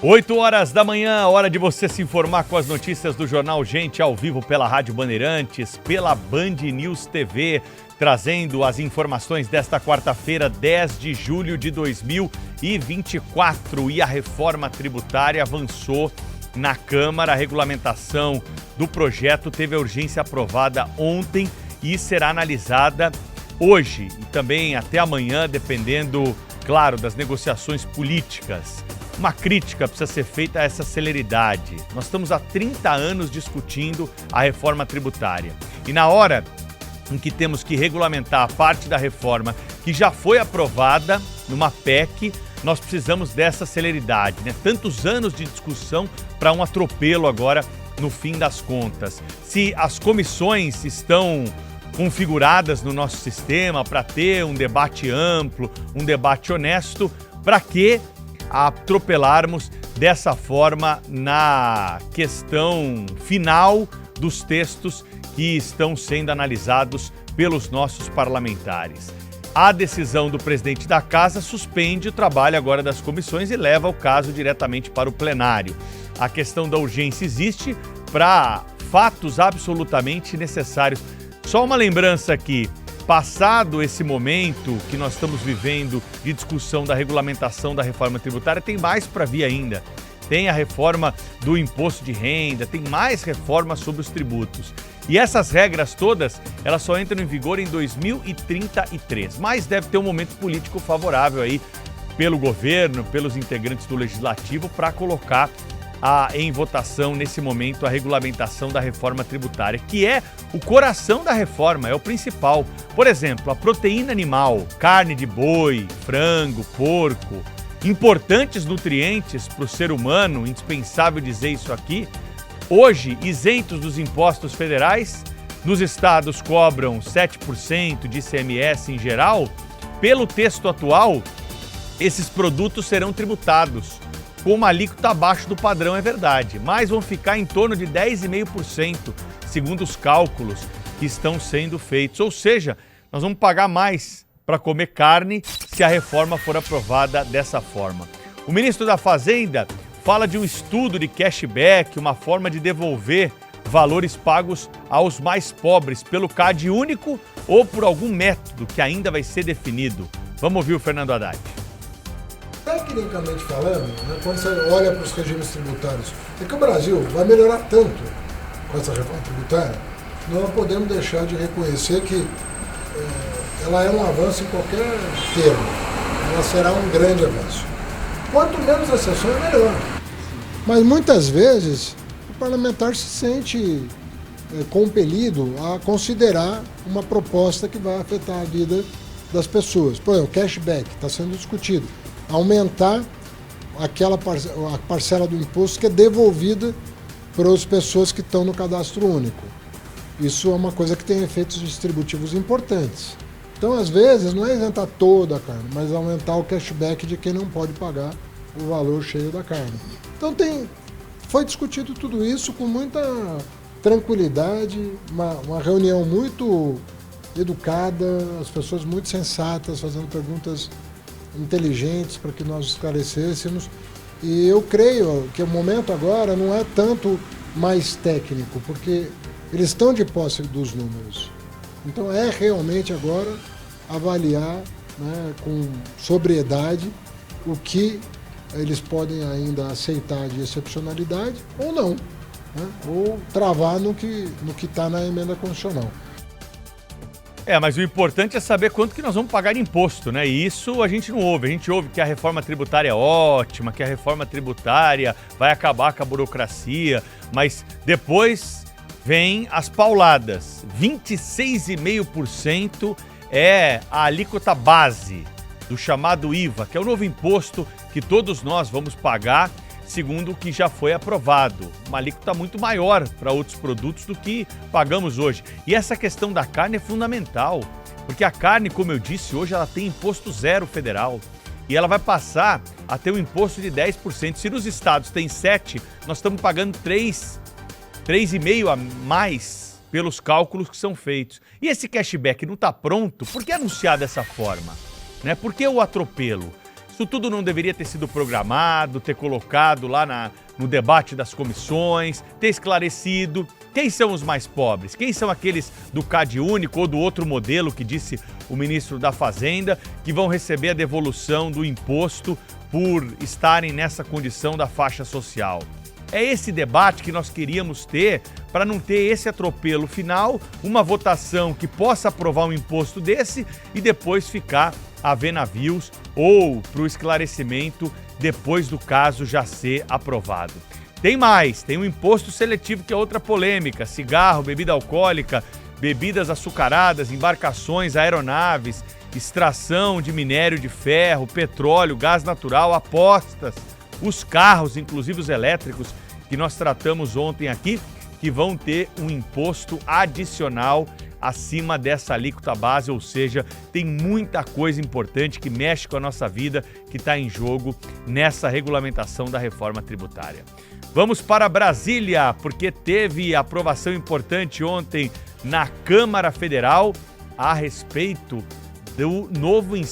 8 horas da manhã, hora de você se informar com as notícias do Jornal Gente, ao vivo pela Rádio Bandeirantes, pela Band News TV, trazendo as informações desta quarta-feira, 10 de julho de 2024. E a reforma tributária avançou na Câmara. A regulamentação do projeto teve a urgência aprovada ontem e será analisada hoje e também até amanhã, dependendo, claro, das negociações políticas. Uma crítica precisa ser feita a essa celeridade. Nós estamos há 30 anos discutindo a reforma tributária. E na hora em que temos que regulamentar a parte da reforma que já foi aprovada numa PEC, nós precisamos dessa celeridade, né? Tantos anos de discussão para um atropelo agora no fim das contas. Se as comissões estão configuradas no nosso sistema para ter um debate amplo, um debate honesto, para que atropelarmos dessa forma na questão final dos textos que estão sendo analisados pelos nossos parlamentares. A decisão do presidente da Casa suspende o trabalho agora das comissões e leva o caso diretamente para o plenário. A questão da urgência existe para fatos absolutamente necessários. Só uma lembrança aqui. Passado esse momento que nós estamos vivendo de discussão da regulamentação da reforma tributária, tem mais para vir ainda. Tem a reforma do imposto de renda, tem mais reformas sobre os tributos. E essas regras todas, elas só entram em vigor em 2033. Mas deve ter um momento político favorável aí pelo governo, pelos integrantes do Legislativo, para colocar em votação, nesse momento, a regulamentação da reforma tributária, que é o coração da reforma, é o principal. Por exemplo, a proteína animal, carne de boi, frango, porco, importantes nutrientes para o ser humano, indispensável dizer isso aqui, hoje isentos dos impostos federais, nos estados cobram 7% de ICMS em geral. Pelo texto atual, esses produtos serão tributados com uma alíquota abaixo do padrão, é verdade, mas vão ficar em torno de 10,5%, segundo os cálculos que estão sendo feitos. Ou seja, nós vamos pagar mais para comer carne se a reforma for aprovada dessa forma. O ministro da Fazenda fala de um estudo de cashback, uma forma de devolver valores pagos aos mais pobres pelo CAD único ou por algum método que ainda vai ser definido. Vamos ouvir o Fernando Haddad. Tecnicamente falando, né, quando você olha para os regimes tributários, é que o Brasil vai melhorar tanto com essa reforma tributária, não podemos deixar de reconhecer que ela é um avanço em qualquer termo, ela será um grande avanço. Quanto menos exceções, melhor. Mas muitas vezes o parlamentar se sente compelido a considerar uma proposta que vai afetar a vida das pessoas. Por exemplo, o cashback está sendo discutido. Aumentar a parcela do imposto que é devolvida para as pessoas que estão no cadastro único. Isso é uma coisa que tem efeitos distributivos importantes. Então, às vezes, não é isentar toda a carne, mas aumentar o cashback de quem não pode pagar o valor cheio da carne. Então, foi discutido tudo isso com muita tranquilidade, uma reunião muito educada, as pessoas muito sensatas, fazendo perguntas inteligentes para que nós esclarecêssemos. E eu creio que o momento agora não é tanto mais técnico, porque eles estão de posse dos números. Então é realmente agora avaliar, né, com sobriedade o que eles podem ainda aceitar de excepcionalidade ou não, né, ou travar no que está na emenda constitucional. Mas o importante é saber quanto que nós vamos pagar de imposto, né? E isso a gente não ouve. A gente ouve que a reforma tributária é ótima, que a reforma tributária vai acabar com a burocracia, mas depois vem as pauladas. 26,5% é a alíquota base do chamado IVA, que é o novo imposto que todos nós vamos pagar, segundo o que já foi aprovado. Uma alíquota muito maior para outros produtos do que pagamos hoje. E essa questão da carne é fundamental, porque a carne, como eu disse, hoje ela tem imposto zero federal e ela vai passar a ter um imposto de 10%. Se nos estados tem 7%, nós estamos pagando 3,5% a mais pelos cálculos que são feitos. E esse cashback não está pronto? Por que anunciar dessa forma? Por que o atropelo? Isso tudo não deveria ter sido programado, ter colocado lá no debate das comissões, ter esclarecido quem são os mais pobres, quem são aqueles do CAD único ou do outro modelo que disse o ministro da Fazenda, que vão receber a devolução do imposto por estarem nessa condição da faixa social. É esse debate que nós queríamos ter para não ter esse atropelo final, uma votação que possa aprovar um imposto desse e depois ficar a ver navios ou para o esclarecimento depois do caso já ser aprovado. Tem mais, tem o imposto seletivo que é outra polêmica, cigarro, bebida alcoólica, bebidas açucaradas, embarcações, aeronaves, extração de minério de ferro, petróleo, gás natural, apostas, os carros, inclusive os elétricos, que nós tratamos ontem aqui, que vão ter um imposto adicional acima dessa alíquota base, ou seja, tem muita coisa importante que mexe com a nossa vida, que está em jogo nessa regulamentação da reforma tributária. Vamos para Brasília, porque teve aprovação importante ontem na Câmara Federal a respeito do novo ensino